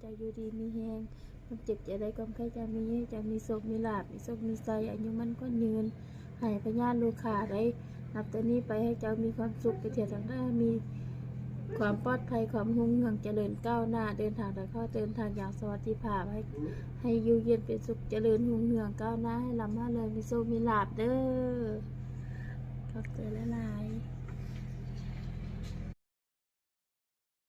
จะอยู่ดีมีแหงมันเจ็บจะได้ก็ใครจะมีโศกมีลาภมีโศกมีใจอายุมันก็ยืนให้พญาลูกขาได้นับแต่นี้ไปให้เจ้ามีความสุขไปเถิดทางหน้ามีความปลอดภัยความรุ่งเรืองเจริญก้าวหน้าเดินทางแต่เข้าเดินทางอย่างสวัสดิภาพให้อยู่เย็นเป็นสุขเจริญรุ่งเรืองก้าวหน้าให้ลำมาเลยมีโชคมีลาภเด้อ